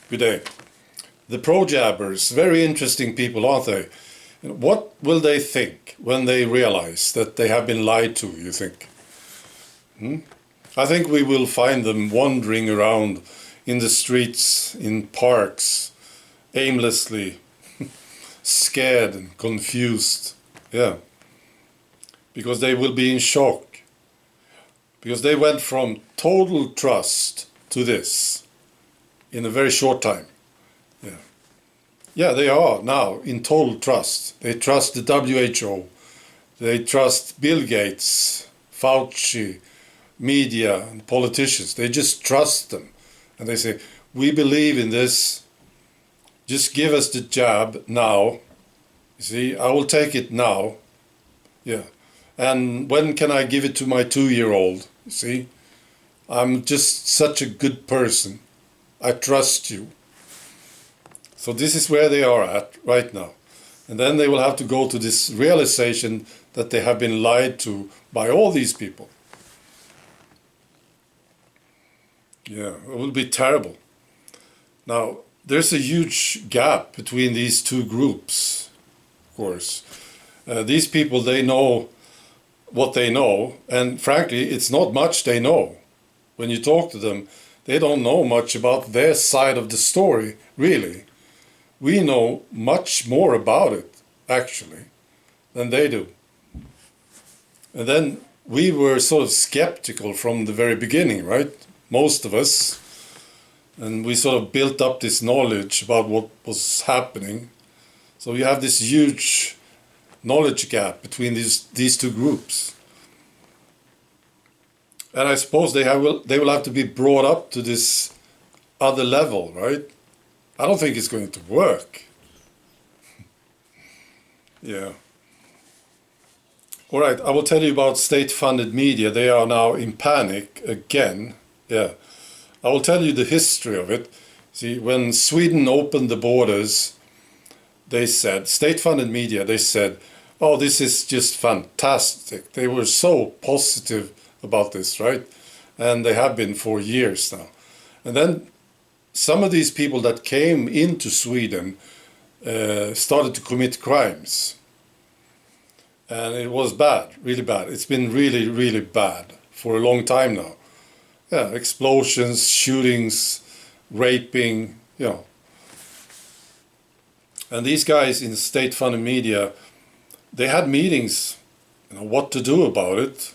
Good day. The pro-jabbers, very interesting people, aren't they? What will they think when they realize that they have been lied to, you think? I think we will find them wandering around in the streets, in parks, aimlessly, scared and confused. Yeah. Because they will be in shock. Because they went from total trust to this in a very short time. Yeah. Yeah, they are now in total trust. They trust the WHO. They trust Bill Gates, Fauci, media, and politicians. They just trust them. And they say, we believe in this. Just give us the jab now. You see, I will take it now. Yeah. And when can I give it to my 2-year-old? You see, I'm just such a good person. I trust you. So this is where they are at right now. And then they will have to go to this realization that they have been lied to by all these people. Yeah, it will be terrible. Now, there's a huge gap between these two groups, of course. These people, they know what they know, and frankly, it's not much they know. When you talk to them, they don't know much about their side of the story, really. We know much more about it, actually, than they do. And then we were sort of skeptical from the very beginning, right? Most of us. And we sort of built up this knowledge about what was happening. So you have this huge knowledge gap between these two groups. And I suppose they will have to be brought up to this other level, right? I don't think it's going to work. Yeah. All right, I will tell you about state-funded media. They are now in panic again. Yeah. I will tell you the history of it. See, when Sweden opened the borders, they said, state-funded media, they said, oh, this is just fantastic. They were so positive about this, right? And they have been for years now. And then some of these people that came into Sweden started to commit crimes. And it was bad, really bad. It's been really, really bad for a long time now. Yeah, explosions, shootings, raping, you know. And these guys in state-funded media, they had meetings, you know, what to do about it.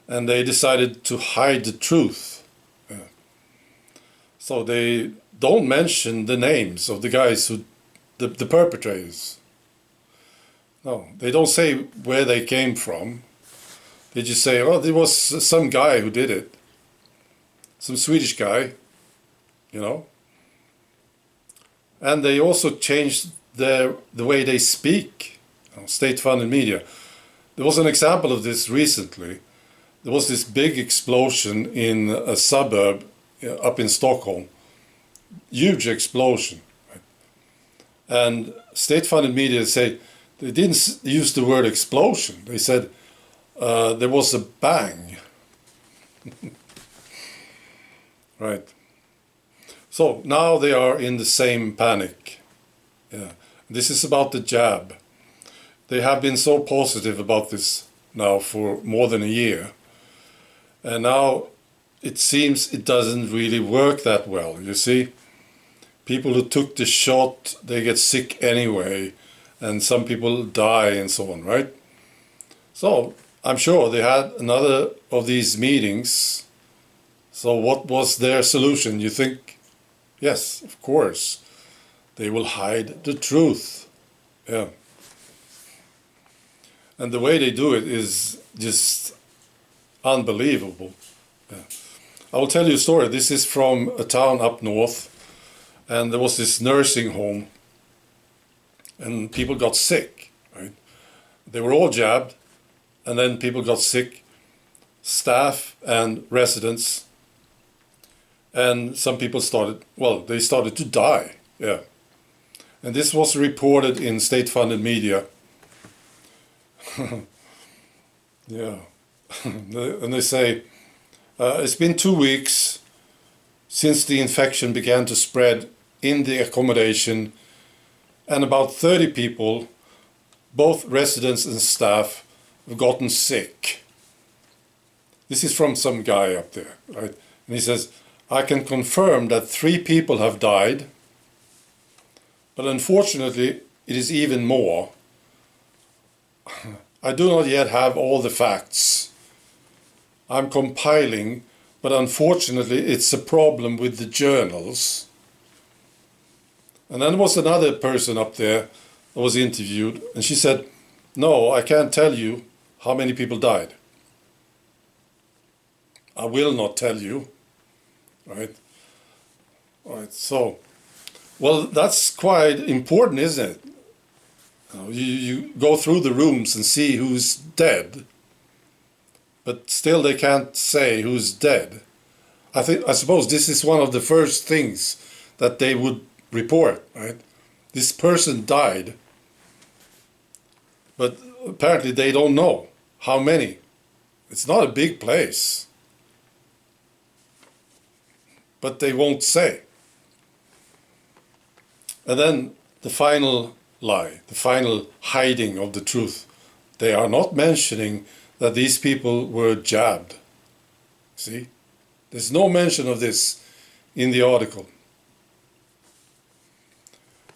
And they decided to hide the truth. Yeah. So they don't mention the names of the guys who, the perpetrators. No, they don't say where they came from. They just say, oh, there was some guy who did it. Some Swedish guy, you know. And they also changed the way they speak, you know, state-funded media. There was an example of this recently. There was this big explosion in a suburb up in Stockholm. Huge explosion. Right? And state-funded media say, they didn't use the word explosion. They said there was a bang. Right. So now they are in the same panic. Yeah. This is about the jab. They have been so positive about this now for more than a year. And now it seems it doesn't really work that well, you see. People who took the shot, they get sick anyway. And some people die and so on, right? So I'm sure they had another of these meetings. So what was their solution, you think? Yes, of course. They will hide the truth. Yeah. And the way they do it is just unbelievable. Yeah. I will tell you a story. This is from a town up north. And there was this nursing home. And people got sick, right? They were all jabbed. And then people got sick. Staff and residents. And some people they started to die, yeah. And this was reported in state-funded media. Yeah. And they say, it's been 2 weeks, since the infection began to spread in the accommodation, and about 30 people, both residents and staff, have gotten sick. This is from some guy up there, right? And he says, I can confirm that 3 people have died, but unfortunately it is even more. I do not yet have all the facts. I'm compiling, but unfortunately it's a problem with the journals. And then there was another person up there that was interviewed, and she said, no, I can't tell you how many people died. I will not tell you, right? All right, so, well, that's quite important, isn't it? You go through the rooms and see who's dead, but still they can't say who's dead. I suppose this is one of the first things that they would report, right? This person died, but apparently they don't know how many. It's not a big place, but they won't say. And then the final lie, the final hiding of the truth. They are not mentioning that these people were jabbed. See? There's no mention of this in the article.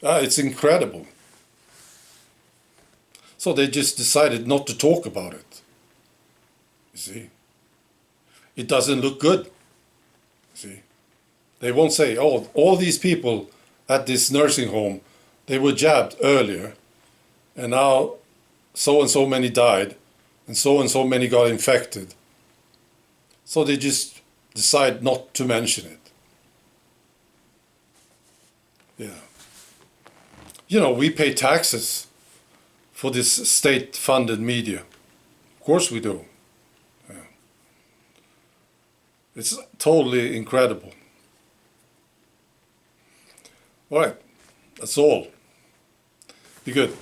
It's incredible. So they just decided not to talk about it. You see? It doesn't look good. See? They won't say, oh, all these people at this nursing home, they were jabbed earlier, and now so and so many died, and so many got infected. So they just decide not to mention it. Yeah. You know, we pay taxes for this state-funded media. Of course we do. Yeah. It's totally incredible. All right, that's all. Be good.